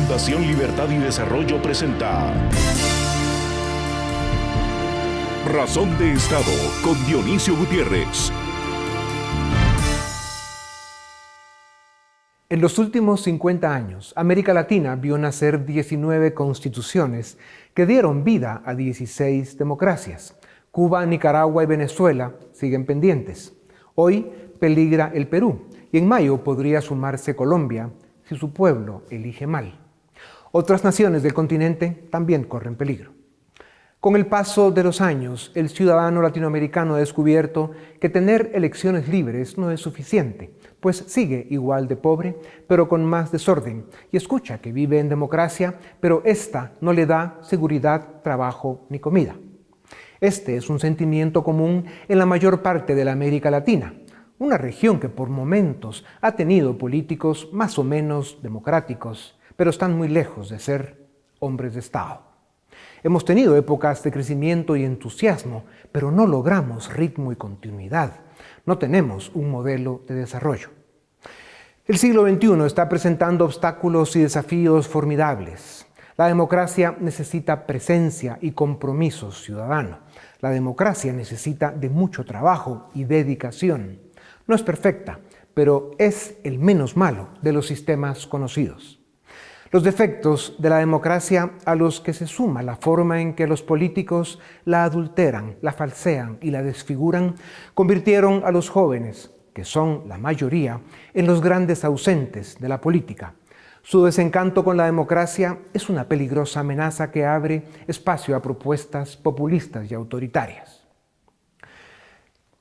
Fundación Libertad y Desarrollo presenta Razón de Estado con Dionisio Gutiérrez. En los últimos 50 años, América Latina vio nacer 19 constituciones que dieron vida a 16 democracias. Cuba, Nicaragua y Venezuela siguen pendientes. Hoy peligra el Perú y en mayo podría sumarse Colombia si su pueblo elige mal. Otras naciones del continente también corren peligro. Con el paso de los años, el ciudadano latinoamericano ha descubierto que tener elecciones libres no es suficiente, pues sigue igual de pobre, pero con más desorden, y escucha que vive en democracia, pero esta no le da seguridad, trabajo ni comida. Este es un sentimiento común en la mayor parte de la América Latina, una región que por momentos ha tenido políticos más o menos democráticos, pero están muy lejos de ser hombres de Estado. Hemos tenido épocas de crecimiento y entusiasmo, pero no logramos ritmo y continuidad. No tenemos un modelo de desarrollo. El siglo XXI está presentando obstáculos y desafíos formidables. La democracia necesita presencia y compromiso ciudadano. La democracia necesita de mucho trabajo y dedicación. No es perfecta, pero es el menos malo de los sistemas conocidos. Los defectos de la democracia a los que se suma la forma en que los políticos la adulteran, la falsean y la desfiguran, convirtieron a los jóvenes, que son la mayoría, en los grandes ausentes de la política. Su desencanto con la democracia es una peligrosa amenaza que abre espacio a propuestas populistas y autoritarias.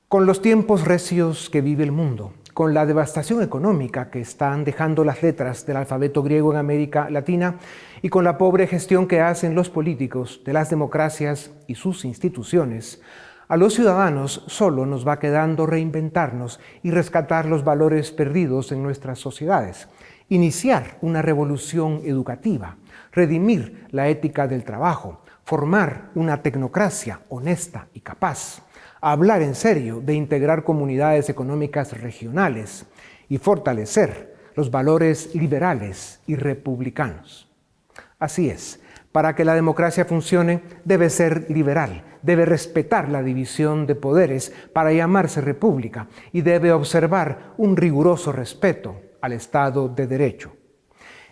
Con los tiempos recios que vive el mundo, con la devastación económica que están dejando las letras del alfabeto griego en América Latina y con la pobre gestión que hacen los políticos de las democracias y sus instituciones, a los ciudadanos solo nos va quedando reinventarnos y rescatar los valores perdidos en nuestras sociedades, iniciar una revolución educativa, redimir la ética del trabajo, formar una tecnocracia honesta y capaz, hablar en serio de integrar comunidades económicas regionales y fortalecer los valores liberales y republicanos. Así es, para que la democracia funcione debe ser liberal, debe respetar la división de poderes para llamarse república y debe observar un riguroso respeto al Estado de Derecho.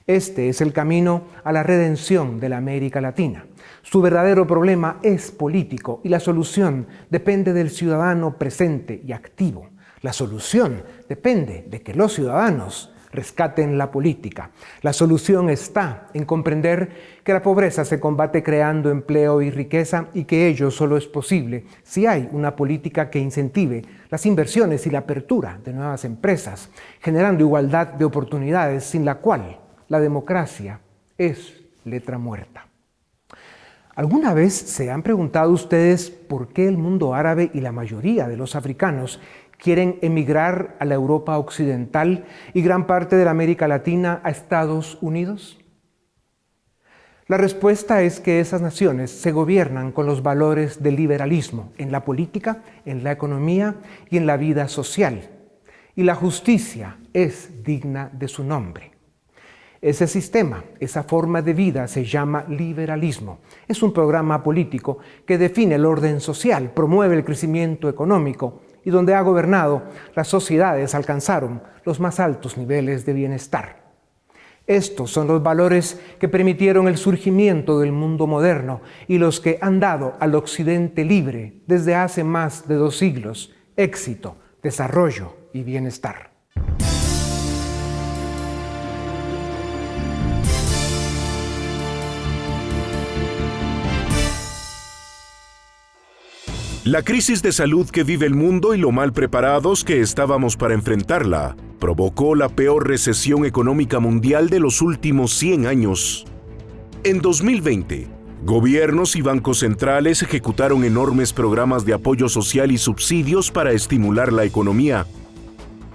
Este es el camino a la redención de la América Latina. Su verdadero problema es político y la solución depende del ciudadano presente y activo. La solución depende de que los ciudadanos rescaten la política. La solución está en comprender que la pobreza se combate creando empleo y riqueza y que ello solo es posible si hay una política que incentive las inversiones y la apertura de nuevas empresas, generando igualdad de oportunidades sin la cual la democracia es letra muerta. ¿Alguna vez se han preguntado ustedes por qué el mundo árabe y la mayoría de los africanos quieren emigrar a la Europa occidental y gran parte de la América Latina a Estados Unidos? La respuesta es que esas naciones se gobiernan con los valores del liberalismo en la política, en la economía y en la vida social. Y la justicia es digna de su nombre. Ese sistema, esa forma de vida se llama liberalismo. Es un programa político que define el orden social, promueve el crecimiento económico y donde ha gobernado, las sociedades alcanzaron los más altos niveles de bienestar. Estos son los valores que permitieron el surgimiento del mundo moderno y los que han dado al Occidente libre desde hace más de 2 siglos éxito, desarrollo y bienestar. La crisis de salud que vive el mundo y lo mal preparados que estábamos para enfrentarla provocó la peor recesión económica mundial de los últimos 100 años. En 2020, gobiernos y bancos centrales ejecutaron enormes programas de apoyo social y subsidios para estimular la economía.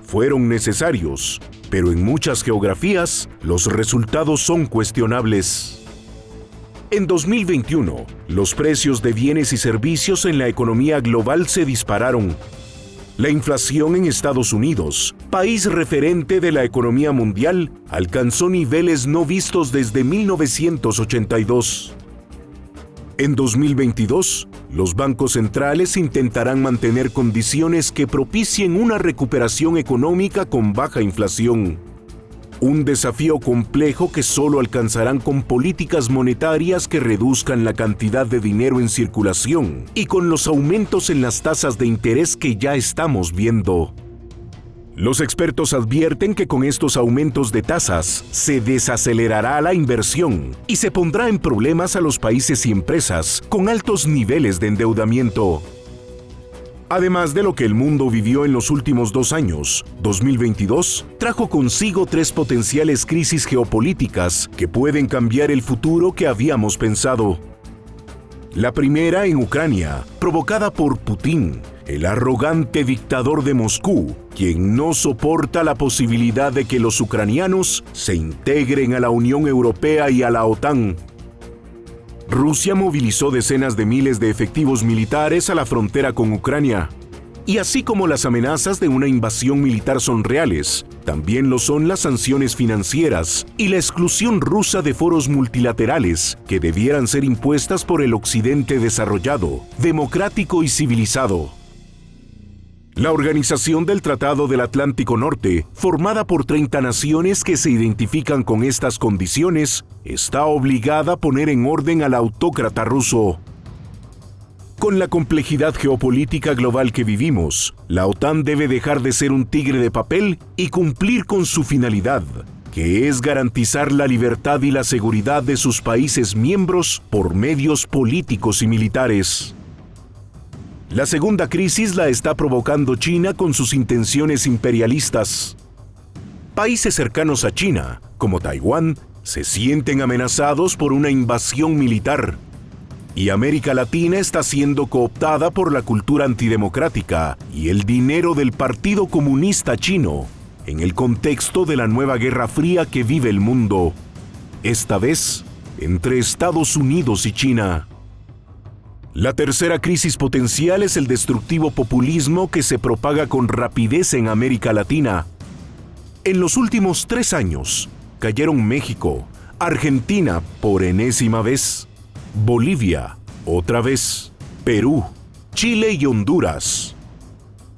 Fueron necesarios, pero en muchas geografías los resultados son cuestionables. En 2021, los precios de bienes y servicios en la economía global se dispararon. La inflación en Estados Unidos, país referente de la economía mundial, alcanzó niveles no vistos desde 1982. En 2022, los bancos centrales intentarán mantener condiciones que propicien una recuperación económica con baja inflación. Un desafío complejo que solo alcanzarán con políticas monetarias que reduzcan la cantidad de dinero en circulación y con los aumentos en las tasas de interés que ya estamos viendo. Los expertos advierten que con estos aumentos de tasas se desacelerará la inversión y se pondrá en problemas a los países y empresas con altos niveles de endeudamiento. Además de lo que el mundo vivió en los últimos 2 años, 2022 trajo consigo 3 potenciales crisis geopolíticas que pueden cambiar el futuro que habíamos pensado. La primera en Ucrania, provocada por Putin, el arrogante dictador de Moscú, quien no soporta la posibilidad de que los ucranianos se integren a la Unión Europea y a la OTAN. Rusia movilizó decenas de miles de efectivos militares a la frontera con Ucrania. Y así como las amenazas de una invasión militar son reales, también lo son las sanciones financieras y la exclusión rusa de foros multilaterales que debieran ser impuestas por el Occidente desarrollado, democrático y civilizado. La Organización del Tratado del Atlántico Norte, formada por 30 naciones que se identifican con estas condiciones, está obligada a poner en orden al autócrata ruso. Con la complejidad geopolítica global que vivimos, la OTAN debe dejar de ser un tigre de papel y cumplir con su finalidad, que es garantizar la libertad y la seguridad de sus países miembros por medios políticos y militares. La segunda crisis la está provocando China con sus intenciones imperialistas. Países cercanos a China, como Taiwán, se sienten amenazados por una invasión militar. Y América Latina está siendo cooptada por la cultura antidemocrática y el dinero del Partido Comunista Chino, en el contexto de la nueva Guerra Fría que vive el mundo. Esta vez, entre Estados Unidos y China. La tercera crisis potencial es el destructivo populismo que se propaga con rapidez en América Latina. En los últimos 3 años, cayeron México, Argentina por enésima vez, Bolivia, otra vez, Perú, Chile y Honduras.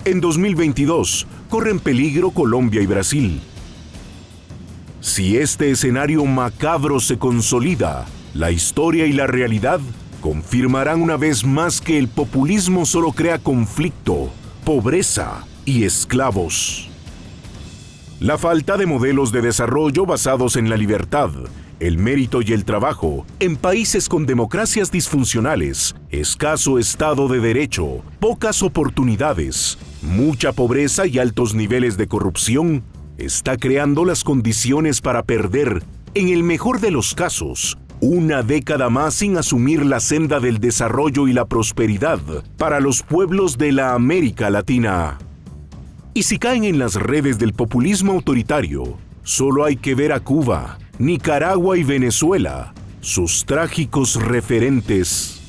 En 2022, corren peligro Colombia y Brasil. Si este escenario macabro se consolida, la historia y la realidad confirmarán una vez más que el populismo solo crea conflicto, pobreza y esclavos. La falta de modelos de desarrollo basados en la libertad, el mérito y el trabajo en países con democracias disfuncionales, escaso Estado de Derecho, pocas oportunidades, mucha pobreza y altos niveles de corrupción, está creando las condiciones para perder, en el mejor de los casos, una década más sin asumir la senda del desarrollo y la prosperidad para los pueblos de la América Latina. Y si caen en las redes del populismo autoritario, solo hay que ver a Cuba, Nicaragua y Venezuela, sus trágicos referentes.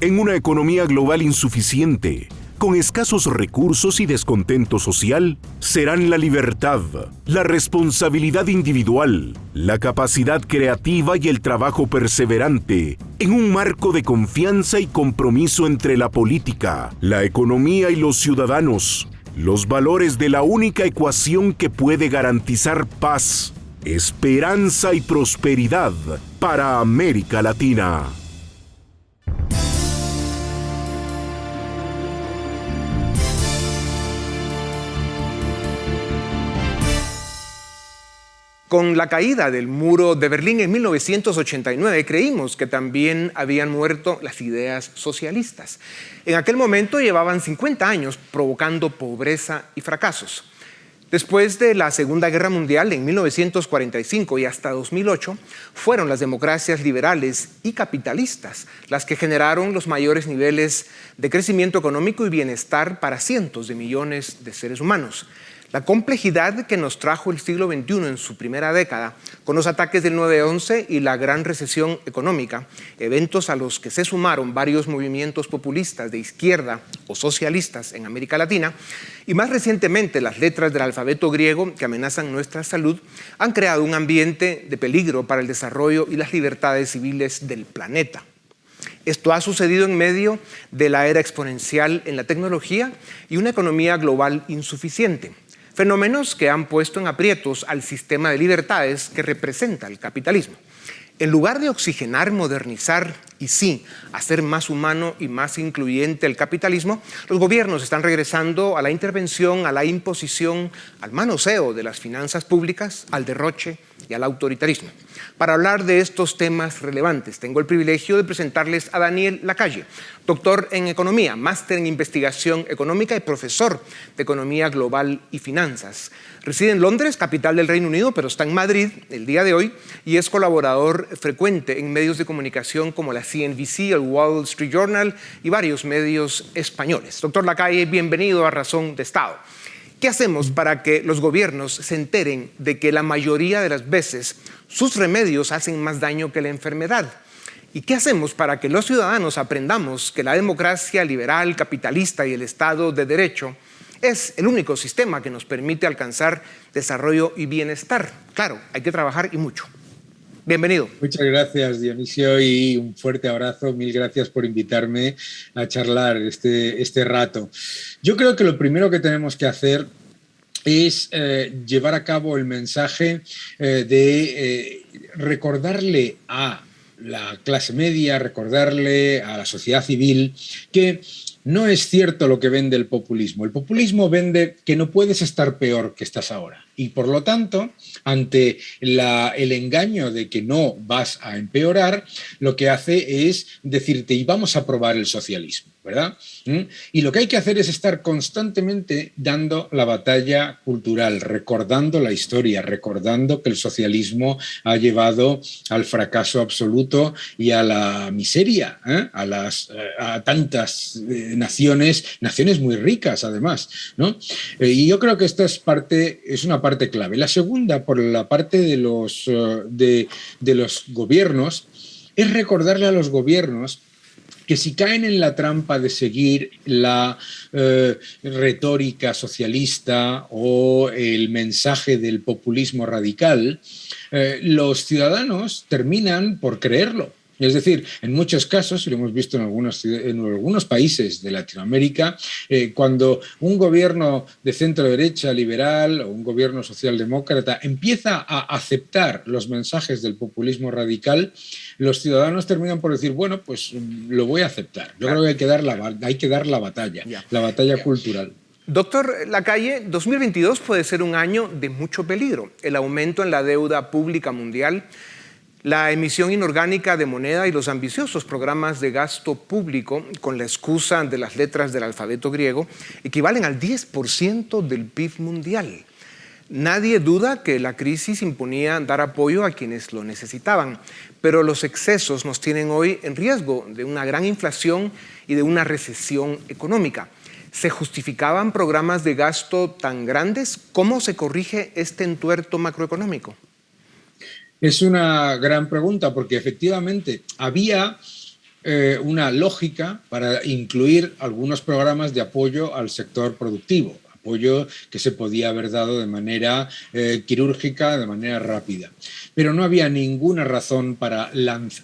En una economía global insuficiente, con escasos recursos y descontento social, serán la libertad, la responsabilidad individual, la capacidad creativa y el trabajo perseverante, en un marco de confianza y compromiso entre la política, la economía y los ciudadanos, los valores de la única ecuación que puede garantizar paz, esperanza y prosperidad para América Latina. Con la caída del muro de Berlín en 1989, creímos que también habían muerto las ideas socialistas. En aquel momento llevaban 50 años provocando pobreza y fracasos. Después de la Segunda Guerra Mundial, en 1945 y hasta 2008, fueron las democracias liberales y capitalistas las que generaron los mayores niveles de crecimiento económico y bienestar para cientos de millones de seres humanos. La complejidad que nos trajo el siglo XXI en su primera década, con los ataques del 9/11 y la gran recesión económica, eventos a los que se sumaron varios movimientos populistas de izquierda o socialistas en América Latina, y más recientemente las letras del alfabeto griego que amenazan nuestra salud, han creado un ambiente de peligro para el desarrollo y las libertades civiles del planeta. Esto ha sucedido en medio de la era exponencial en la tecnología y una economía global insuficiente. Fenómenos que han puesto en aprietos al sistema de libertades que representa el capitalismo. En lugar de oxigenar, modernizar y sí, hacer más humano y más incluyente el capitalismo, los gobiernos están regresando a la intervención, a la imposición, al manoseo de las finanzas públicas, al derroche y al autoritarismo. Para hablar de estos temas relevantes, tengo el privilegio de presentarles a Daniel Lacalle, doctor en Economía, máster en Investigación Económica y profesor de Economía Global y Finanzas. Reside en Londres, capital del Reino Unido, pero está en Madrid el día de hoy y es colaborador frecuente en medios de comunicación como la CNBC, el Wall Street Journal y varios medios españoles. Doctor Lacalle, bienvenido a Razón de Estado. ¿Qué hacemos para que los gobiernos se enteren de que la mayoría de las veces sus remedios hacen más daño que la enfermedad? ¿Y qué hacemos para que los ciudadanos aprendamos que la democracia liberal, capitalista y el Estado de Derecho es el único sistema que nos permite alcanzar desarrollo y bienestar? Claro, hay que trabajar y mucho. Bienvenido. Muchas gracias, Dionisio, y un fuerte abrazo. Mil gracias por invitarme a charlar este rato. Yo creo que lo primero que tenemos que hacer es llevar a cabo el mensaje de recordarle a la clase media, recordarle a la sociedad civil que no es cierto lo que vende el populismo. El populismo vende que no puedes estar peor que estás ahora. Y por lo tanto, ante el engaño de que no vas a empeorar, lo que hace es decirte, y vamos a probar el socialismo, ¿verdad? Y lo que hay que hacer es estar constantemente dando la batalla cultural, recordando la historia, recordando que el socialismo ha llevado al fracaso absoluto y a la miseria, a tantas naciones muy ricas además, ¿no? Y yo creo que esta es una parte clave. La segunda, por la parte de los gobiernos, es recordarle a los gobiernos que si caen en la trampa de seguir la retórica socialista o el mensaje del populismo radical, los ciudadanos terminan por creerlo. Es decir, en muchos casos, y lo hemos visto en algunos países de Latinoamérica, cuando un gobierno de centro-derecha liberal o un gobierno socialdemócrata empieza a aceptar los mensajes del populismo radical, los ciudadanos terminan por decir, bueno, pues lo voy a aceptar. Yo creo que hay que dar la batalla cultural. Doctor Lacalle, 2022 puede ser un año de mucho peligro. El aumento en la deuda pública mundial, la emisión inorgánica de moneda y los ambiciosos programas de gasto público, con la excusa de las letras del alfabeto griego, equivalen al 10% del PIB mundial. Nadie duda que la crisis imponía dar apoyo a quienes lo necesitaban, pero los excesos nos tienen hoy en riesgo de una gran inflación y de una recesión económica. ¿Se justificaban programas de gasto tan grandes? ¿Cómo se corrige este entuerto macroeconómico? Es una gran pregunta porque efectivamente había una lógica para incluir algunos programas de apoyo al sector productivo, apoyo que se podía haber dado de manera quirúrgica, de manera rápida. Pero no había ninguna razón para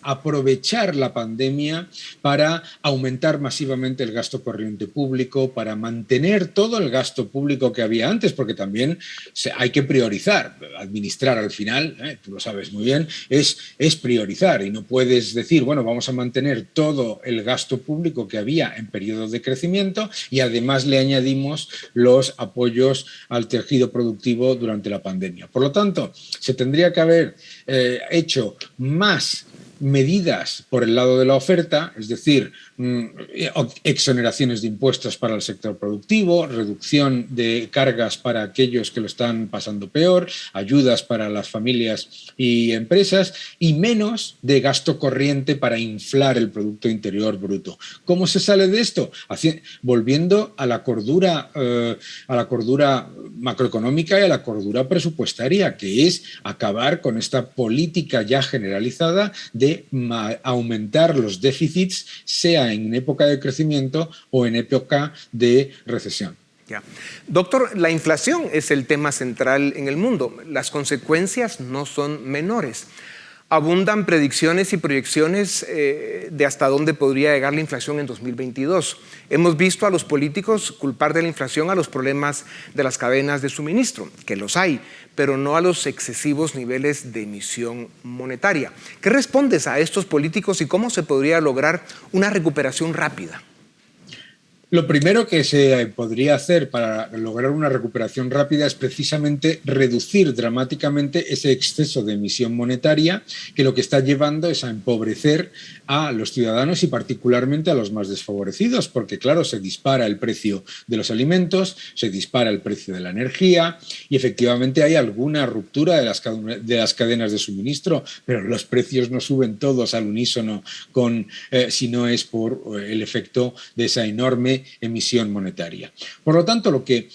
aprovechar la pandemia para aumentar masivamente el gasto corriente público, para mantener todo el gasto público que había antes, porque también hay que priorizar. Administrar al final, tú lo sabes muy bien, es priorizar y no puedes decir, bueno, vamos a mantener todo el gasto público que había en periodos de crecimiento y además le añadimos los apoyos al tejido productivo durante la pandemia. Por lo tanto, se tendría que haber hecho más medidas por el lado de la oferta, es decir, exoneraciones de impuestos para el sector productivo, reducción de cargas para aquellos que lo están pasando peor, ayudas para las familias y empresas y menos de gasto corriente para inflar el Producto Interior Bruto. ¿Cómo se sale de esto? Volviendo a la cordura macroeconómica y a la cordura presupuestaria, que es acabar con esta política ya generalizada de aumentar los déficits, sea en época de crecimiento o en época de recesión. Ya. Doctor, la inflación es el tema central en el mundo. Las consecuencias no son menores. Abundan predicciones y proyecciones de hasta dónde podría llegar la inflación en 2022. Hemos visto a los políticos culpar de la inflación a los problemas de las cadenas de suministro, que los hay, pero no a los excesivos niveles de emisión monetaria. ¿Qué respondes a estos políticos y cómo se podría lograr una recuperación rápida? Lo primero que se podría hacer para lograr una recuperación rápida es precisamente reducir dramáticamente ese exceso de emisión monetaria que lo que está llevando es a empobrecer a los ciudadanos y particularmente a los más desfavorecidos, porque claro, se dispara el precio de los alimentos, se dispara el precio de la energía y efectivamente hay alguna ruptura de las cadenas de suministro, pero los precios no suben todos al unísono si no es por el efecto de esa enorme emisión monetaria. Por lo tanto, lo que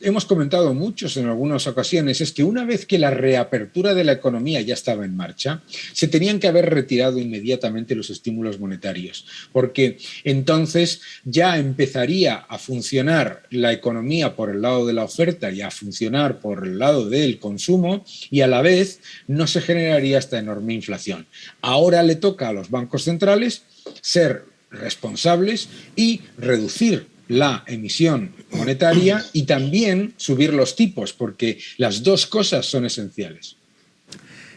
hemos comentado muchos en algunas ocasiones es que una vez que la reapertura de la economía ya estaba en marcha, se tenían que haber retirado inmediatamente los estímulos monetarios, porque entonces ya empezaría a funcionar la economía por el lado de la oferta y a funcionar por el lado del consumo y a la vez no se generaría esta enorme inflación. Ahora le toca a los bancos centrales ser responsables y reducir la emisión monetaria y también subir los tipos, porque las dos cosas son esenciales.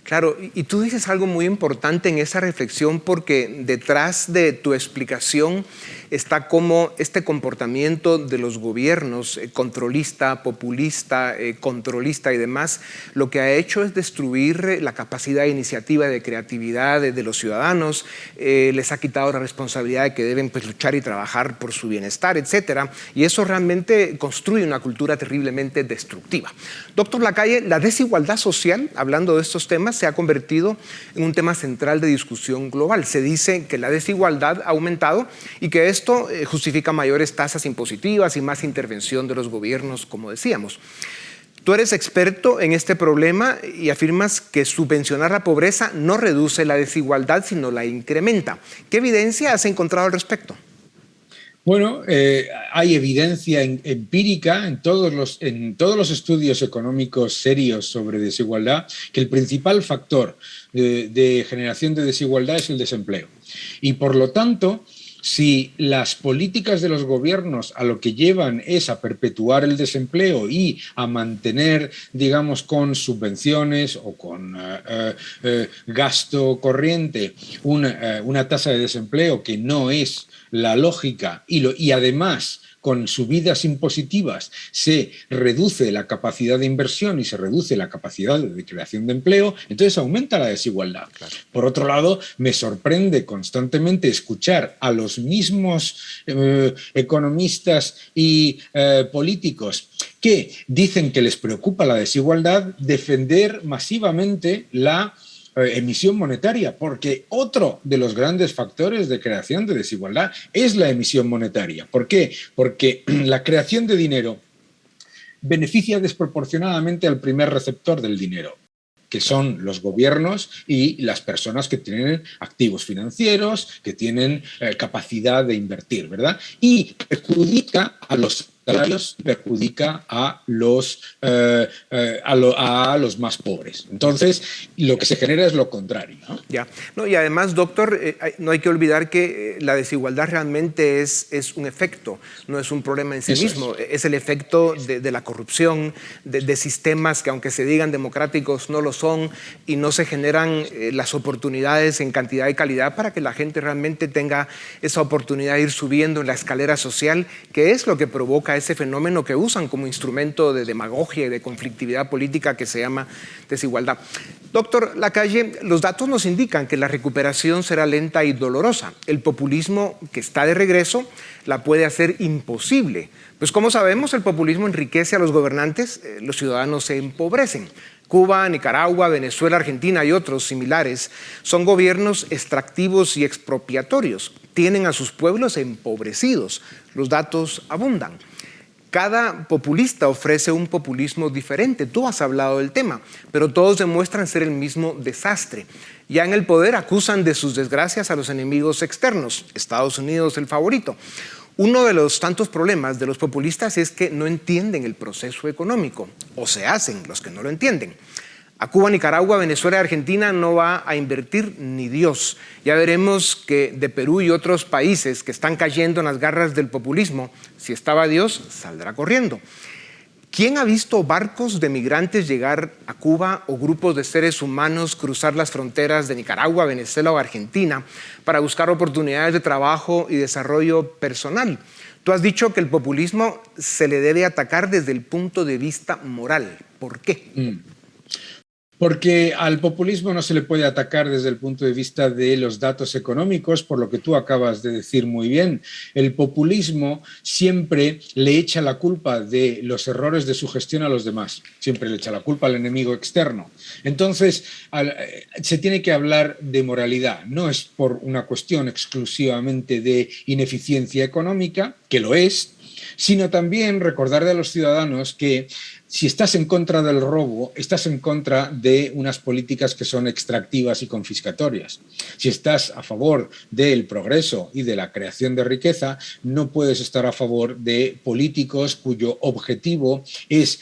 Claro, y tú dices algo muy importante en esa reflexión porque detrás de tu explicación está como este comportamiento de los gobiernos, controlista, populista, controlista y demás, lo que ha hecho es destruir la capacidad de iniciativa, de creatividad de los ciudadanos, les ha quitado la responsabilidad de que deben pues, luchar y trabajar por su bienestar, etc. Y eso realmente construye una cultura terriblemente destructiva. Doctor Lacalle, la desigualdad social, hablando de estos temas, se ha convertido en un tema central de discusión global. Se dice que la desigualdad ha aumentado y que esto justifica mayores tasas impositivas y más intervención de los gobiernos, como decíamos. Tú eres experto en este problema y afirmas que subvencionar la pobreza no reduce la desigualdad, sino la incrementa. ¿Qué evidencia has encontrado al respecto? Bueno, hay evidencia empírica en todos los estudios económicos serios sobre desigualdad que el principal factor de generación de desigualdad es el desempleo. Y por lo tanto, si las políticas de los gobiernos a lo que llevan es a perpetuar el desempleo y a mantener, digamos, con subvenciones o con gasto corriente una tasa de desempleo que no es la lógica y además con subidas impositivas se reduce la capacidad de inversión y se reduce la capacidad de creación de empleo, entonces aumenta la desigualdad. Claro. Por otro lado, me sorprende constantemente escuchar a los mismos economistas y políticos que dicen que les preocupa la desigualdad defender masivamente la emisión monetaria, porque otro de los grandes factores de creación de desigualdad es la emisión monetaria. ¿Por qué? Porque la creación de dinero beneficia desproporcionadamente al primer receptor del dinero, que son los gobiernos y las personas que tienen activos financieros, que tienen capacidad de invertir, ¿verdad? Y perjudica a los salarios, perjudica a los más pobres. Entonces, lo que se genera es lo contrario, ¿no? Ya. No, y además, doctor, no hay que olvidar que la desigualdad realmente es un efecto, no es un problema en sí mismo. Es el efecto de la corrupción, de sistemas que, aunque se digan democráticos, no lo son y no se generan las oportunidades en cantidad y calidad para que la gente realmente tenga esa oportunidad de ir subiendo en la escalera social, que es lo que provoca ese fenómeno que usan como instrumento de demagogia y de conflictividad política que se llama desigualdad. Doctor Lacalle, los datos nos indican que la recuperación será lenta y dolorosa. El populismo que está de regreso la puede hacer imposible. Pues como sabemos, el populismo enriquece a los gobernantes, los ciudadanos se empobrecen. Cuba, Nicaragua, Venezuela, Argentina y otros similares son gobiernos extractivos y expropiatorios. Tienen a sus pueblos empobrecidos. Los datos abundan. Cada populista ofrece un populismo diferente. Tú has hablado del tema, pero todos demuestran ser el mismo desastre. Ya en el poder acusan de sus desgracias a los enemigos externos. Estados Unidos el favorito. Uno de los tantos problemas de los populistas es que no entienden el proceso económico, o se hacen los que no lo entienden. A Cuba, Nicaragua, Venezuela y Argentina no va a invertir ni Dios. Ya veremos que de Perú y otros países que están cayendo en las garras del populismo, si estaba Dios, saldrá corriendo. ¿Quién ha visto barcos de migrantes llegar a Cuba o grupos de seres humanos cruzar las fronteras de Nicaragua, Venezuela o Argentina para buscar oportunidades de trabajo y desarrollo personal? Tú has dicho que el populismo se le debe atacar desde el punto de vista moral. ¿Por qué? Porque al populismo no se le puede atacar desde el punto de vista de los datos económicos, por lo que tú acabas de decir muy bien. El populismo siempre le echa la culpa de los errores de su gestión a los demás, siempre le echa la culpa al enemigo externo. Entonces, se tiene que hablar de moralidad, no es por una cuestión exclusivamente de ineficiencia económica, que lo es, sino también recordarle a los ciudadanos que si estás en contra del robo, estás en contra de unas políticas que son extractivas y confiscatorias. Si estás a favor del progreso y de la creación de riqueza, no puedes estar a favor de políticos cuyo objetivo es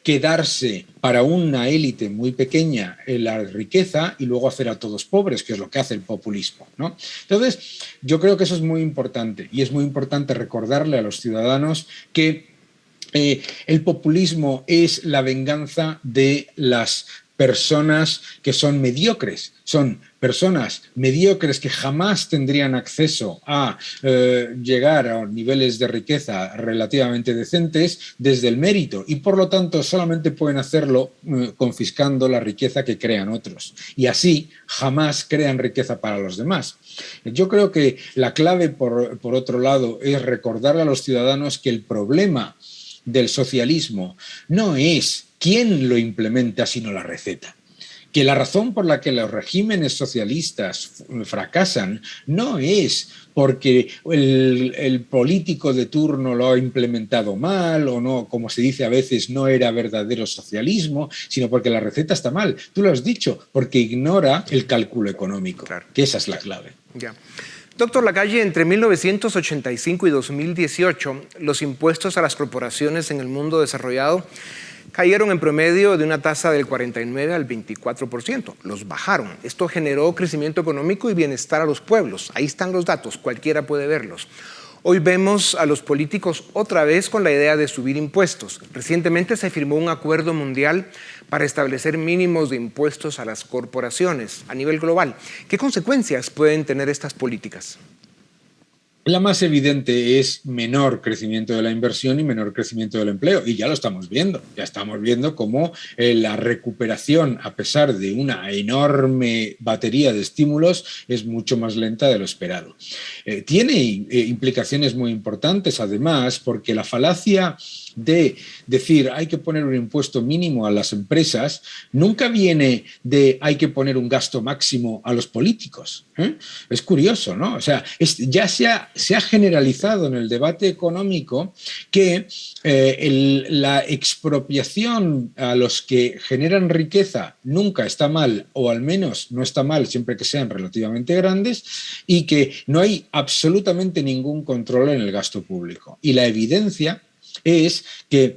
quedarse para una élite muy pequeña la riqueza y luego hacer a todos pobres, que es lo que hace el populismo, ¿no? Entonces, yo creo que eso es muy importante y es muy importante recordarle a los ciudadanos que el populismo es la venganza de las personas que son mediocres. Son personas mediocres que jamás tendrían acceso a llegar a niveles de riqueza relativamente decentes desde el mérito y por lo tanto solamente pueden hacerlo confiscando la riqueza que crean otros y así jamás crean riqueza para los demás. Yo creo que la clave por otro lado es recordarle a los ciudadanos que el problema del socialismo no es quién lo implementa, sino la receta. Que la razón por la que los regímenes socialistas fracasan no es porque el político de turno lo ha implementado mal o no, como se dice a veces, no era verdadero socialismo, sino porque la receta está mal. Tú lo has dicho, porque ignora el cálculo económico, claro, que esa es la clave. Ya. Doctor Lacalle, entre 1985 y 2018, los impuestos a las corporaciones en el mundo desarrollado cayeron en promedio de una tasa del 49 al 24%. Los bajaron. Esto generó crecimiento económico y bienestar a los pueblos. Ahí están los datos, cualquiera puede verlos. Hoy vemos a los políticos otra vez con la idea de subir impuestos. Recientemente se firmó un acuerdo mundial para establecer mínimos de impuestos a las corporaciones a nivel global. ¿Qué consecuencias pueden tener estas políticas? La más evidente es menor crecimiento de la inversión y menor crecimiento del empleo. Y ya lo estamos viendo. Ya estamos viendo cómo la recuperación, a pesar de una enorme batería de estímulos, es mucho más lenta de lo esperado. Tiene implicaciones muy importantes, además, porque la falacia de decir hay que poner un impuesto mínimo a las empresas nunca viene de hay que poner un gasto máximo a los políticos. Es curioso, ¿no? O sea, ya se ha generalizado en el debate económico que la expropiación a los que generan riqueza nunca está mal, o al menos no está mal siempre que sean relativamente grandes, y que no hay absolutamente ningún control en el gasto público. Y la evidencia es que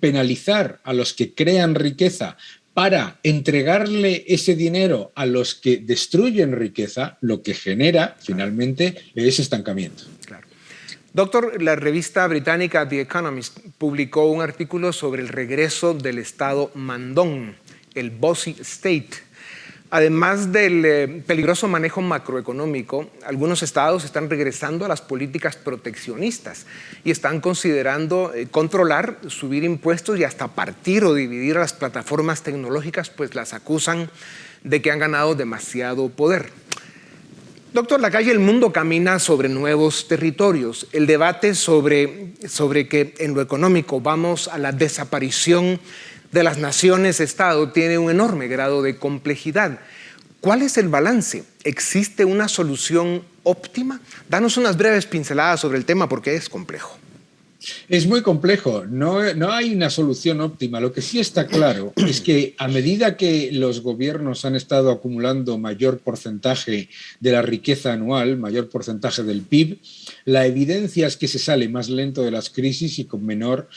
penalizar a los que crean riqueza para entregarle ese dinero a los que destruyen riqueza, lo que genera finalmente es estancamiento. Claro. Doctor, la revista británica The Economist publicó un artículo sobre el regreso del Estado mandón, el bossy state. Además del peligroso manejo macroeconómico, algunos estados están regresando a las políticas proteccionistas y están considerando controlar, subir impuestos y hasta partir o dividir a las plataformas tecnológicas, pues las acusan de que han ganado demasiado poder. Doctor Lacalle, el mundo camina sobre nuevos territorios. El debate sobre que en lo económico vamos a la desaparición de las naciones-estado tiene un enorme grado de complejidad. ¿Cuál es el balance? ¿Existe una solución óptima? Danos unas breves pinceladas sobre el tema porque es complejo. Es muy complejo, no hay una solución óptima. Lo que sí está claro es que a medida que los gobiernos han estado acumulando mayor porcentaje de la riqueza anual, mayor porcentaje del PIB, la evidencia es que se sale más lento de las crisis y con menor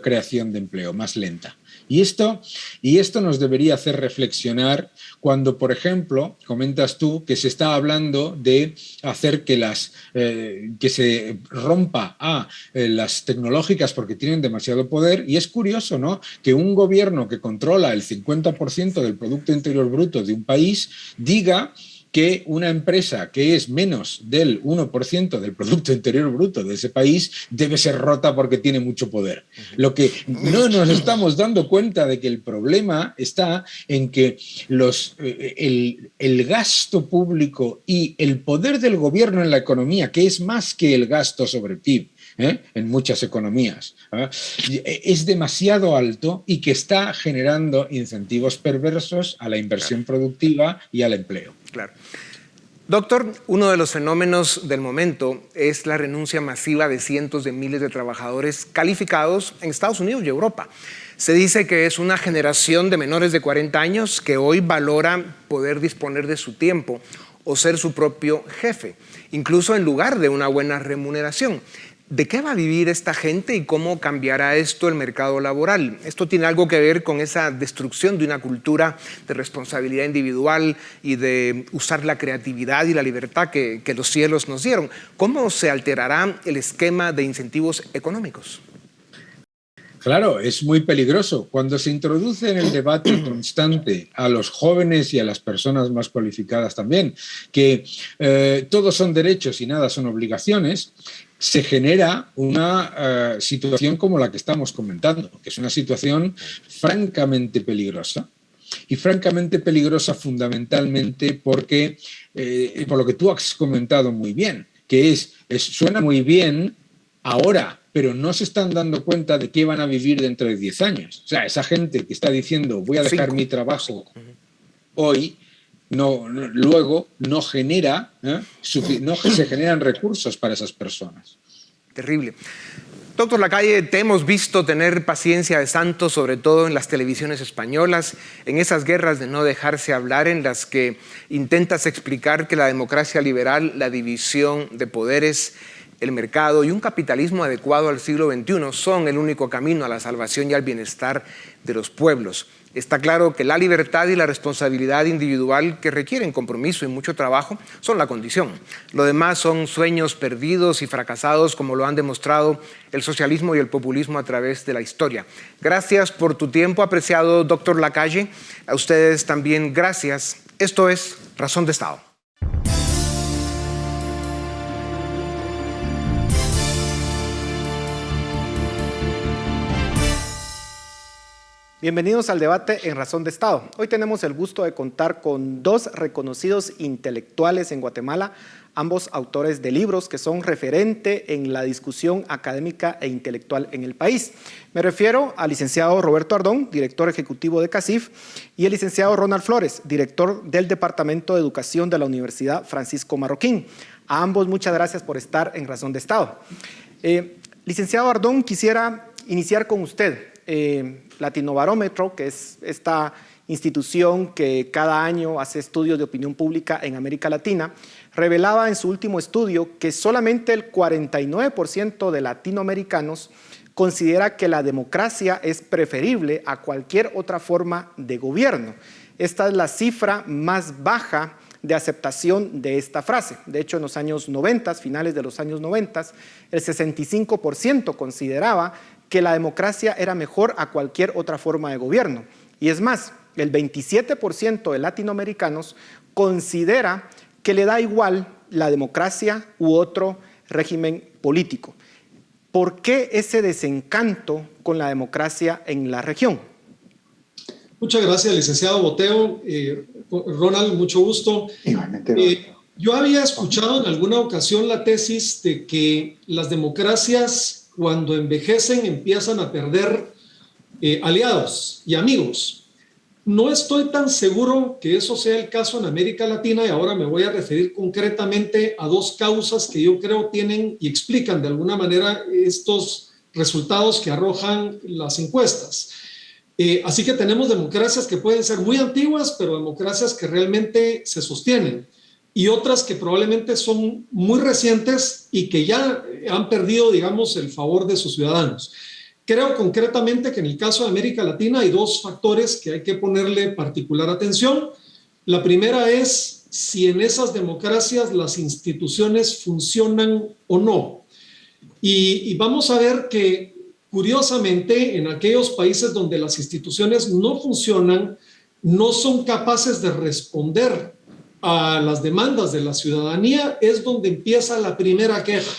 creación de empleo, más lenta. Y esto nos debería hacer reflexionar cuando, por ejemplo, comentas tú que se está hablando de hacer que se rompa a las tecnológicas porque tienen demasiado poder. Y es curioso, ¿no?, que un gobierno que controla el 50% del Producto Interior Bruto de un país diga que una empresa que es menos del 1% del Producto Interior Bruto de ese país debe ser rota porque tiene mucho poder. Lo que no nos estamos dando cuenta de que el problema está en que el gasto público y el poder del gobierno en la economía, que es más que el gasto sobre PIB, en muchas economías, es demasiado alto y que está generando incentivos perversos a la inversión productiva y al empleo. Claro. Doctor, uno de los fenómenos del momento es la renuncia masiva de cientos de miles de trabajadores calificados en Estados Unidos y Europa. Se dice que es una generación de menores de 40 años que hoy valora poder disponer de su tiempo o ser su propio jefe, incluso en lugar de una buena remuneración. ¿De qué va a vivir esta gente y cómo cambiará esto el mercado laboral? Esto tiene algo que ver con esa destrucción de una cultura de responsabilidad individual y de usar la creatividad y la libertad que los cielos nos dieron. ¿Cómo se alterará el esquema de incentivos económicos? Claro, es muy peligroso. Cuando se introduce en el debate constante a los jóvenes y a las personas más cualificadas también, que todos son derechos y nada son obligaciones, se genera una situación como la que estamos comentando, que es una situación francamente peligrosa. Y francamente peligrosa fundamentalmente porque, por lo que tú has comentado muy bien, que suena muy bien ahora, pero no se están dando cuenta de qué van a vivir dentro de 10 años. O sea, esa gente que está diciendo voy a dejar mi trabajo hoy, luego no se generan recursos para esas personas. Terrible. Doctor Lacalle, te hemos visto tener paciencia de santo, sobre todo en las televisiones españolas, en esas guerras de no dejarse hablar en las que intentas explicar que la democracia liberal, la división de poderes, el mercado y un capitalismo adecuado al siglo XXI son el único camino a la salvación y al bienestar de los pueblos. Está claro que la libertad y la responsabilidad individual, que requieren compromiso y mucho trabajo, son la condición. Lo demás son sueños perdidos y fracasados, como lo han demostrado el socialismo y el populismo a través de la historia. Gracias por tu tiempo, apreciado doctor Lacalle. A ustedes también gracias. Esto es Razón de Estado. Bienvenidos al debate en Razón de Estado. Hoy tenemos el gusto de contar con dos reconocidos intelectuales en Guatemala, ambos autores de libros que son referente en la discusión académica e intelectual en el país. Me refiero al licenciado Roberto Ardón, director ejecutivo de CACIF, y el licenciado Ronald Flores, director del Departamento de Educación de la Universidad Francisco Marroquín. A ambos muchas gracias por estar en Razón de Estado. Licenciado Ardón, quisiera iniciar con usted. Latinobarómetro, que es esta institución que cada año hace estudios de opinión pública en América Latina, revelaba en su último estudio que solamente el 49% de latinoamericanos considera que la democracia es preferible a cualquier otra forma de gobierno. Esta es la cifra más baja de aceptación de esta frase. De hecho, en los años 90, finales de los años 90, el 65% consideraba que la democracia era mejor a cualquier otra forma de gobierno. Y es más, el 27% de latinoamericanos considera que le da igual la democracia u otro régimen político. ¿Por qué ese desencanto con la democracia en la región? Muchas gracias, licenciado Boteo. Ronald, mucho gusto. Yo había escuchado en alguna ocasión la tesis de que las democracias, cuando envejecen, empiezan a perder aliados y amigos. No estoy tan seguro que eso sea el caso en América Latina, y ahora me voy a referir concretamente a dos causas que yo creo tienen y explican de alguna manera estos resultados que arrojan las encuestas. Así que tenemos democracias que pueden ser muy antiguas, pero democracias que realmente se sostienen, y otras que probablemente son muy recientes y que ya han perdido, digamos, el favor de sus ciudadanos. Creo concretamente que en el caso de América Latina hay dos factores que hay que ponerle particular atención. La primera es si en esas democracias las instituciones funcionan o no. Y vamos a ver que, curiosamente, en aquellos países donde las instituciones no funcionan, no son capaces de responder a las demandas de la ciudadanía, es donde empieza la primera queja.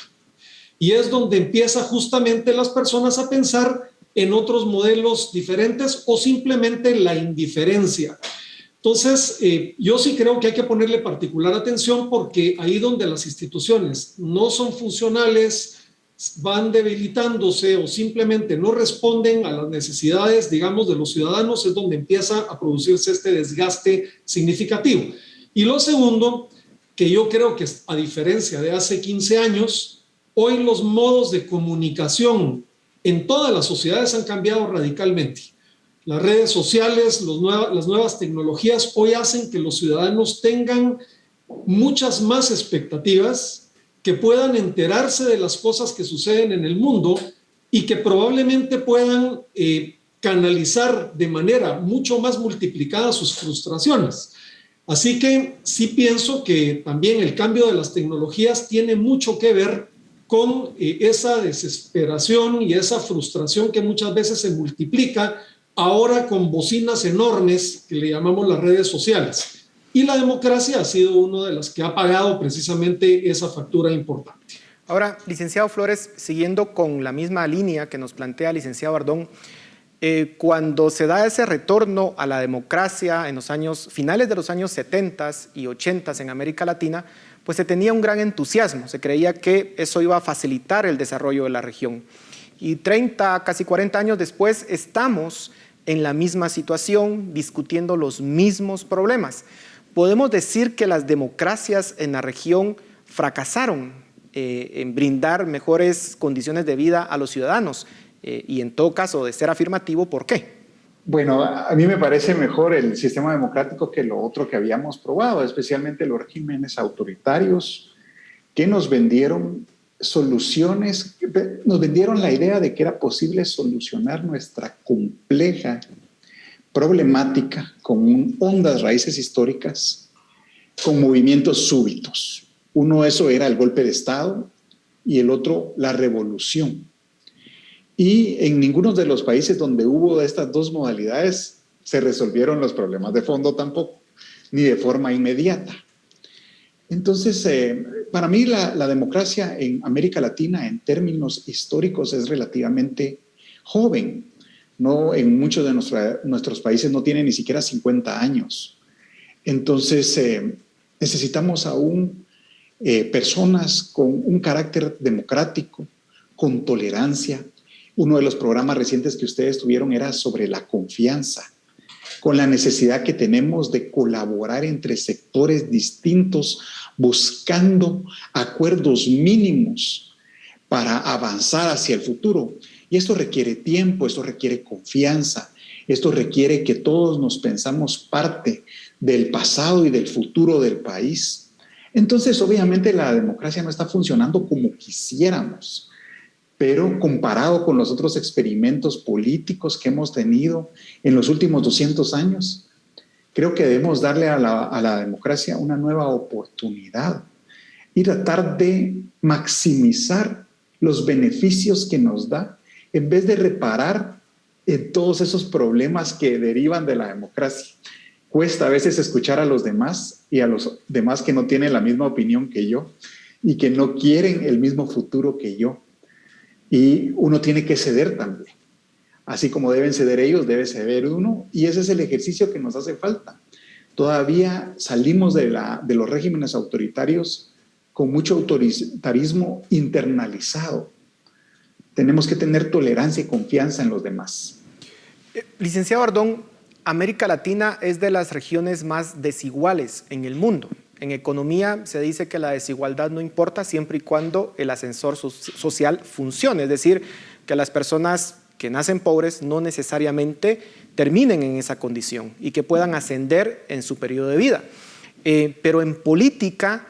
Y es donde empieza justamente las personas a pensar en otros modelos diferentes o simplemente la indiferencia. Entonces, yo sí creo que hay que ponerle particular atención, porque ahí donde las instituciones no son funcionales, van debilitándose o simplemente no responden a las necesidades, digamos, de los ciudadanos, es donde empieza a producirse este desgaste significativo. Y lo segundo, que yo creo que a diferencia de hace 15 años, hoy los modos de comunicación en todas las sociedades han cambiado radicalmente. Las redes sociales, las nuevas tecnologías hoy hacen que los ciudadanos tengan muchas más expectativas, que puedan enterarse de las cosas que suceden en el mundo y que probablemente puedan canalizar de manera mucho más multiplicada sus frustraciones. Así que sí pienso que también el cambio de las tecnologías tiene mucho que ver con esa desesperación y esa frustración que muchas veces se multiplica ahora con bocinas enormes que le llamamos las redes sociales. Y la democracia ha sido una de las que ha pagado precisamente esa factura importante. Ahora, licenciado Flores, siguiendo con la misma línea que nos plantea el licenciado Ardón, cuando se da ese retorno a la democracia en los finales de los años 70 y 80 en América Latina, pues se tenía un gran entusiasmo, se creía que eso iba a facilitar el desarrollo de la región. Y 30, casi 40 años después, estamos en la misma situación, discutiendo los mismos problemas. Podemos decir que las democracias en la región fracasaron en brindar mejores condiciones de vida a los ciudadanos, y en todo caso, de ser afirmativo, ¿por qué? Bueno, a mí me parece mejor el sistema democrático que lo otro que habíamos probado, especialmente los regímenes autoritarios que nos vendieron soluciones, nos vendieron la idea de que era posible solucionar nuestra compleja problemática con hondas raíces históricas, con movimientos súbitos. Uno, eso era el golpe de Estado, y el otro, la revolución. Y en ninguno de los países donde hubo estas dos modalidades se resolvieron los problemas de fondo tampoco, ni de forma inmediata. Entonces, para mí la democracia en América Latina en términos históricos es relativamente joven. No, en muchos de nuestros países no tiene ni siquiera 50 años. Entonces, necesitamos aún personas con un carácter democrático, con tolerancia. Uno de los programas recientes que ustedes tuvieron era sobre la confianza, con la necesidad que tenemos de colaborar entre sectores distintos, buscando acuerdos mínimos para avanzar hacia el futuro. Y esto requiere tiempo, esto requiere confianza, esto requiere que todos nos pensamos parte del pasado y del futuro del país. Entonces, obviamente, la democracia no está funcionando como quisiéramos, pero comparado con los otros experimentos políticos que hemos tenido en los últimos 200 años, creo que debemos darle a la democracia una nueva oportunidad y tratar de maximizar los beneficios que nos da, en vez de reparar en todos esos problemas que derivan de la democracia. Cuesta a veces escuchar a los demás y a los demás que no tienen la misma opinión que yo y que no quieren el mismo futuro que yo. Y uno tiene que ceder también. Así como deben ceder ellos, debe ceder uno. Y ese es el ejercicio que nos hace falta. Todavía salimos de los regímenes autoritarios con mucho autoritarismo internalizado. Tenemos que tener tolerancia y confianza en los demás. Licenciado Ardón, América Latina es de las regiones más desiguales en el mundo. En economía se dice que la desigualdad no importa siempre y cuando el ascensor social funcione, es decir, que las personas que nacen pobres no necesariamente terminen en esa condición y que puedan ascender en su periodo de vida. Pero en política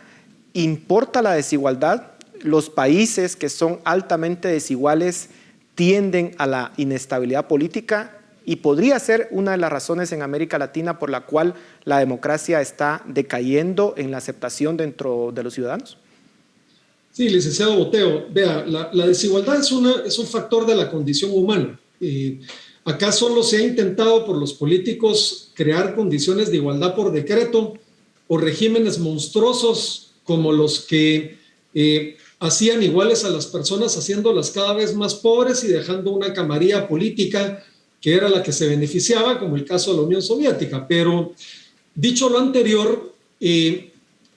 importa la desigualdad. Los países que son altamente desiguales tienden a la inestabilidad política y podría ser una de las razones en América Latina por la cual la democracia está decayendo en la aceptación dentro de los ciudadanos. Sí, licenciado Boteo, vea, la desigualdad es un factor de la condición humana. Acá solo se ha intentado por los políticos crear condiciones de igualdad por decreto o regímenes monstruosos como los que hacían iguales a las personas, haciéndolas cada vez más pobres y dejando una camarilla política que era la que se beneficiaba, como el caso de la Unión Soviética. Pero dicho lo anterior,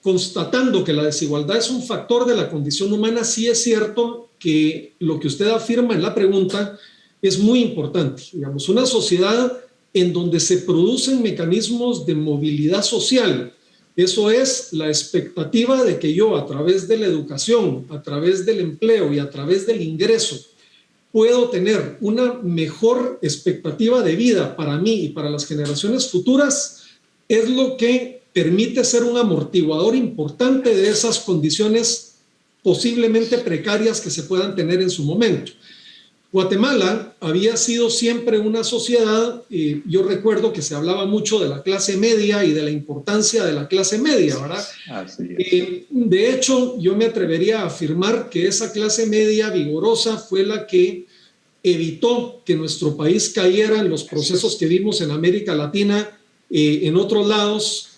constatando que la desigualdad es un factor de la condición humana, sí es cierto que lo que usted afirma en la pregunta es muy importante. Digamos, una sociedad en donde se producen mecanismos de movilidad social, eso es la expectativa de que yo a través de la educación, a través del empleo y a través del ingreso puedo tener una mejor expectativa de vida para mí y para las generaciones futuras, es lo que permite ser un amortiguador importante de esas condiciones posiblemente precarias que se puedan tener en su momento. Guatemala había sido siempre una sociedad, yo recuerdo que se hablaba mucho de la clase media y de la importancia de la clase media, ¿verdad? Así es. De hecho, yo me atrevería a afirmar que esa clase media vigorosa fue la que evitó que nuestro país cayera en los procesos que vimos en América Latina, en otros lados,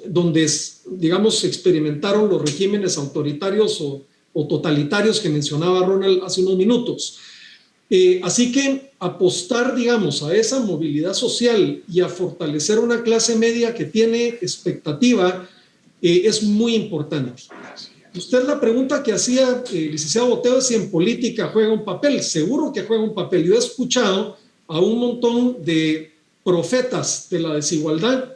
donde, digamos, experimentaron los regímenes autoritarios o totalitarios que mencionaba Ronald hace unos minutos. Así que apostar, digamos, a esa movilidad social y a fortalecer una clase media que tiene expectativa es muy importante. Usted la pregunta que hacía, licenciado Boteo, es si en política juega un papel. Seguro que juega un papel. Yo he escuchado a un montón de profetas de la desigualdad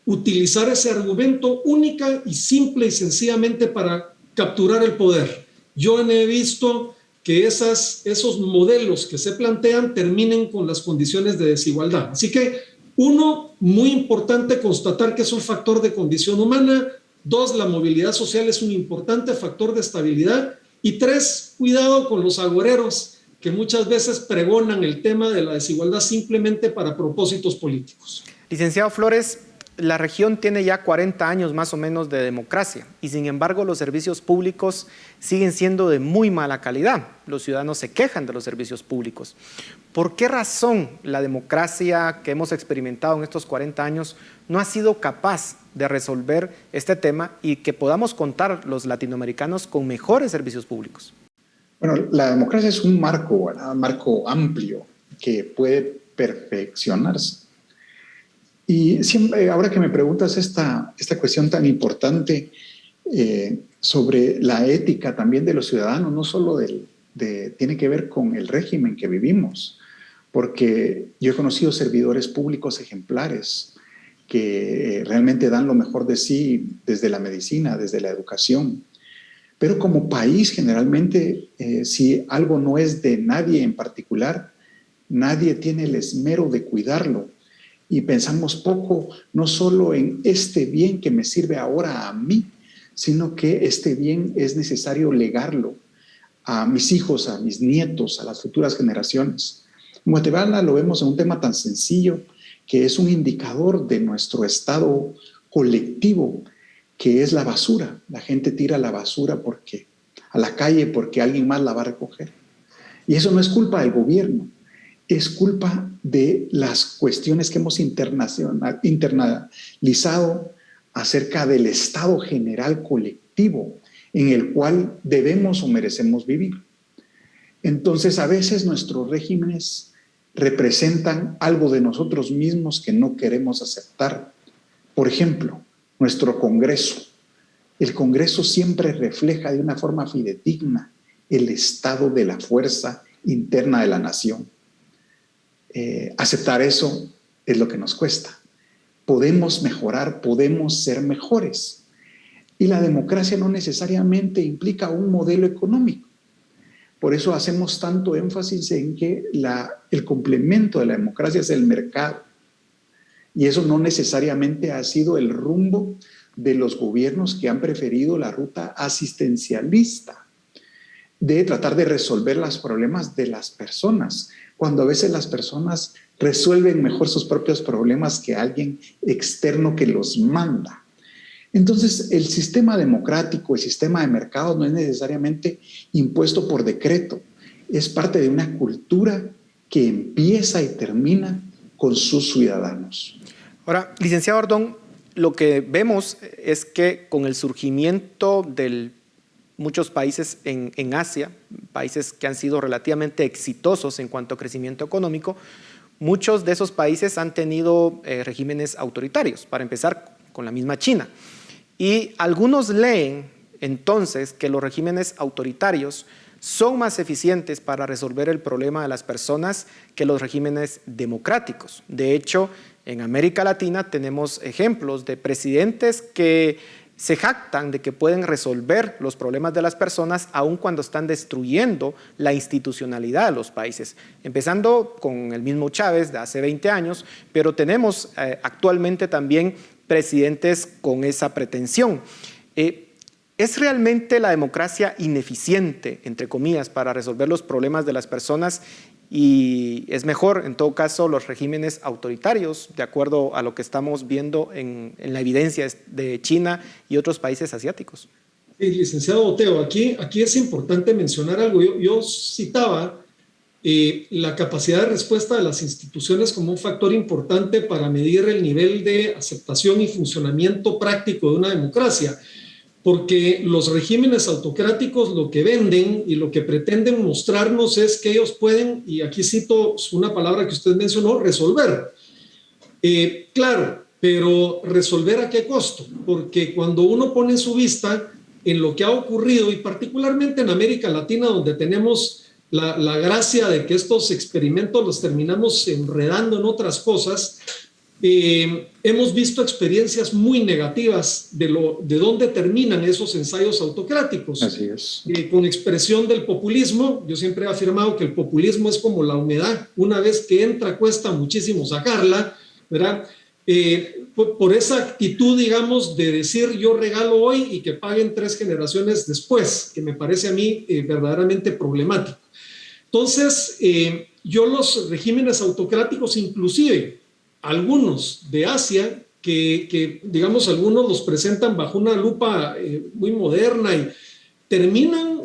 utilizar ese argumento única y simple y sencillamente para capturar el poder. Yo no he visto que esos modelos que se plantean terminen con las condiciones de desigualdad. Así que, uno, muy importante constatar que es un factor de condición humana. Dos, la movilidad social es un importante factor de estabilidad. Y tres, cuidado con los agoreros que muchas veces pregonan el tema de la desigualdad simplemente para propósitos políticos. Licenciado Flores, la región tiene ya 40 años más o menos de democracia y sin embargo los servicios públicos siguen siendo de muy mala calidad. Los ciudadanos se quejan de los servicios públicos. ¿Por qué razón la democracia que hemos experimentado en estos 40 años no ha sido capaz de resolver este tema y que podamos contar los latinoamericanos con mejores servicios públicos? Bueno, la democracia es un marco amplio que puede perfeccionarse. Y siempre, ahora que me preguntas esta cuestión tan importante sobre la ética también de los ciudadanos, no solo tiene que ver con el régimen que vivimos, porque yo he conocido servidores públicos ejemplares que realmente dan lo mejor de sí desde la medicina, desde la educación. Pero como país, generalmente, si algo no es de nadie en particular, nadie tiene el esmero de cuidarlo. Y pensamos poco, no solo en este bien que me sirve ahora a mí, sino que este bien es necesario legarlo a mis hijos, a mis nietos, a las futuras generaciones. En Guatemala lo vemos en un tema tan sencillo que es un indicador de nuestro estado colectivo, que es la basura. La gente tira la basura a la calle porque alguien más la va a recoger. Y eso no es culpa del gobierno. es culpa de las cuestiones que hemos internalizado acerca del estado general colectivo en el cual debemos o merecemos vivir. Entonces, a veces nuestros regímenes representan algo de nosotros mismos que no queremos aceptar. Por ejemplo, nuestro Congreso. El Congreso siempre refleja de una forma fidedigna el estado de la fuerza interna de la nación. Aceptar eso es lo que nos cuesta. Podemos mejorar, podemos ser mejores. Y la democracia no necesariamente implica un modelo económico. Por eso hacemos tanto énfasis en que el complemento de la democracia es el mercado. Y eso no necesariamente ha sido el rumbo de los gobiernos que han preferido la ruta asistencialista, de tratar de resolver los problemas de las personas, cuando a veces las personas resuelven mejor sus propios problemas que alguien externo que los manda. Entonces, el sistema democrático, el sistema de mercado no es necesariamente impuesto por decreto, es parte de una cultura que empieza y termina con sus ciudadanos. Ahora, licenciado Ordón, lo que vemos es que con el surgimiento de muchos países en Asia, países que han sido relativamente exitosos en cuanto a crecimiento económico, muchos de esos países han tenido regímenes autoritarios, para empezar con la misma China. Y algunos leen entonces que los regímenes autoritarios son más eficientes para resolver el problema de las personas que los regímenes democráticos. De hecho, en América Latina tenemos ejemplos de presidentes que se jactan de que pueden resolver los problemas de las personas aun cuando están destruyendo la institucionalidad de los países. Empezando con el mismo Chávez de hace 20 años, pero tenemos actualmente también presidentes con esa pretensión. ¿Es realmente la democracia ineficiente, entre comillas, para resolver los problemas de las personas? Y es mejor, en todo caso, los regímenes autoritarios, de acuerdo a lo que estamos viendo en la evidencia de China y otros países asiáticos. Sí, licenciado Boteo, aquí es importante mencionar algo. Yo citaba la capacidad de respuesta de las instituciones como un factor importante para medir el nivel de aceptación y funcionamiento práctico de una democracia. Porque los regímenes autocráticos lo que venden y lo que pretenden mostrarnos es que ellos pueden, y aquí cito una palabra que usted mencionó, resolver. Claro, pero ¿resolver a qué costo? Porque cuando uno pone su vista en lo que ha ocurrido, y particularmente en América Latina, donde tenemos la gracia de que estos experimentos los terminamos enredando en otras cosas, hemos visto experiencias muy negativas de dónde terminan esos ensayos autocráticos. Así es. Con expresión del populismo, yo siempre he afirmado que el populismo es como la humedad, una vez que entra cuesta muchísimo sacarla, ¿verdad? Por esa actitud, digamos, de decir yo regalo hoy y que paguen 3 generaciones después, que me parece a mí verdaderamente problemático. Entonces, yo los regímenes autocráticos, inclusive algunos de Asia, que digamos algunos los presentan bajo una lupa muy moderna y terminan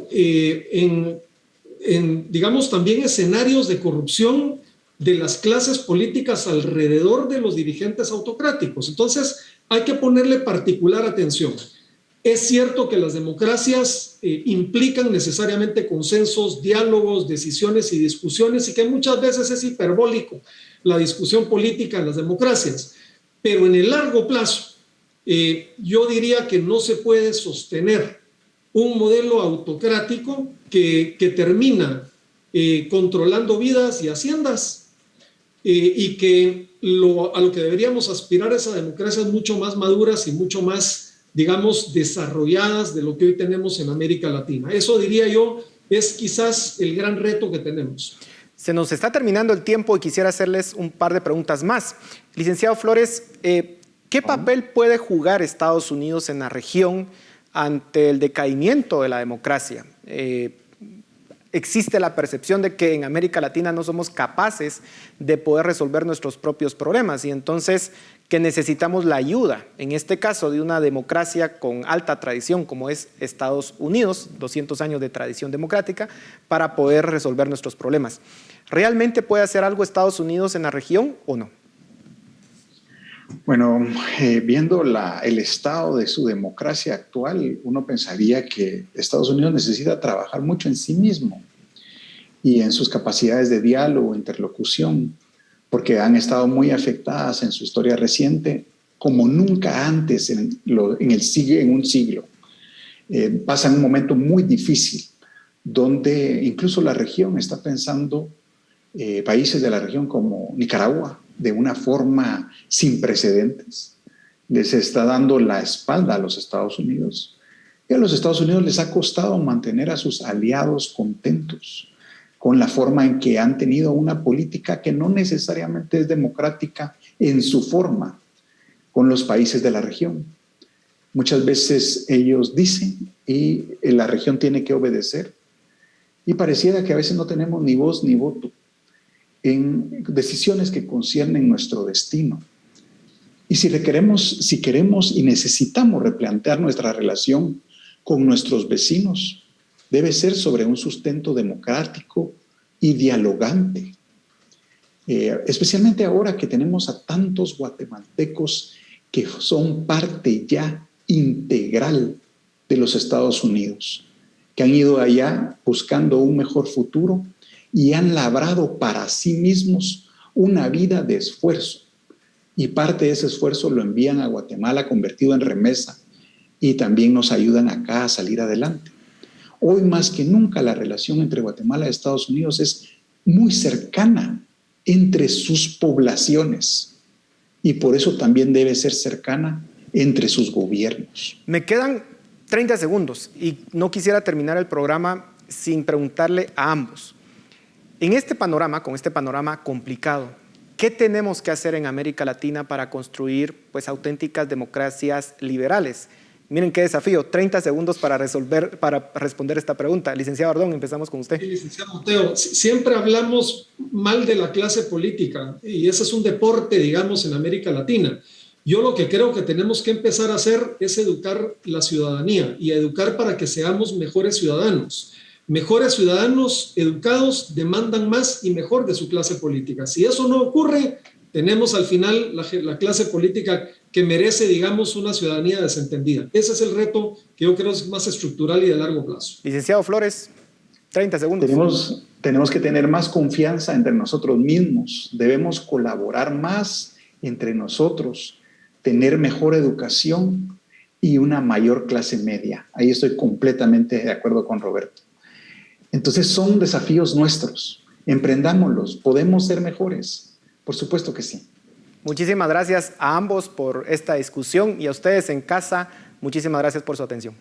digamos también escenarios de corrupción de las clases políticas alrededor de los dirigentes autocráticos. Entonces hay que ponerle particular atención. Es cierto que las democracias implican necesariamente consensos, diálogos, decisiones y discusiones, y que muchas veces es hiperbólico la discusión política en las democracias, pero en el largo plazo yo diría que no se puede sostener un modelo autocrático que termina controlando vidas y haciendas y que a lo que deberíamos aspirar es a democracias mucho más maduras y mucho más, digamos, desarrolladas de lo que hoy tenemos en América Latina. Eso, diría yo, es quizás el gran reto que tenemos. Se nos está terminando el tiempo y quisiera hacerles un par de preguntas más. Licenciado Flores, ¿qué papel puede jugar Estados Unidos en la región ante el decaimiento de la democracia? existe la percepción de que en América Latina no somos capaces de poder resolver nuestros propios problemas y entonces que necesitamos la ayuda, en este caso de una democracia con alta tradición como es Estados Unidos, 200 años de tradición democrática, para poder resolver nuestros problemas. ¿Realmente puede hacer algo Estados Unidos en la región o no? Bueno, viendo el estado de su democracia actual, uno pensaría que Estados Unidos necesita trabajar mucho en sí mismo y en sus capacidades de diálogo, interlocución, porque han estado muy afectadas en su historia reciente como nunca antes en un siglo. Pasan un momento muy difícil donde incluso la región está pensando, países de la región como Nicaragua, de una forma sin precedentes, les está dando la espalda a los Estados Unidos. Y a los Estados Unidos les ha costado mantener a sus aliados contentos con la forma en que han tenido una política que no necesariamente es democrática en su forma con los países de la región. Muchas veces ellos dicen y la región tiene que obedecer. Y pareciera que a veces no tenemos ni voz ni voto en decisiones que conciernen nuestro destino. Y si queremos y necesitamos replantear nuestra relación con nuestros vecinos, debe ser sobre un sustento democrático y dialogante. Especialmente ahora que tenemos a tantos guatemaltecos que son parte ya integral de los Estados Unidos, que han ido allá buscando un mejor futuro y han labrado para sí mismos una vida de esfuerzo. Y parte de ese esfuerzo lo envían a Guatemala convertido en remesa y también nos ayudan acá a salir adelante. Hoy más que nunca la relación entre Guatemala y Estados Unidos es muy cercana entre sus poblaciones y por eso también debe ser cercana entre sus gobiernos. Me quedan 30 segundos y no quisiera terminar el programa sin preguntarle a ambos. En este panorama, con este panorama complicado, ¿qué tenemos que hacer en América Latina para construir auténticas democracias liberales? Miren qué desafío, 30 segundos para responder esta pregunta. Licenciado Ardón, empezamos con usted. Sí, licenciado Boteo, siempre hablamos mal de la clase política y ese es un deporte, digamos, en América Latina. Yo lo que creo que tenemos que empezar a hacer es educar la ciudadanía y educar para que seamos mejores ciudadanos. Mejores ciudadanos educados demandan más y mejor de su clase política. Si eso no ocurre, tenemos al final la clase política que merece, digamos, una ciudadanía desentendida. Ese es el reto que yo creo es más estructural y de largo plazo. Licenciado Flores, 30 segundos. Tenemos que tener más confianza entre nosotros mismos. Debemos colaborar más entre nosotros, tener mejor educación y una mayor clase media. Ahí estoy completamente de acuerdo con Roberto. Entonces son desafíos nuestros, emprendámoslos, podemos ser mejores, por supuesto que sí. Muchísimas gracias a ambos por esta discusión y a ustedes en casa, muchísimas gracias por su atención.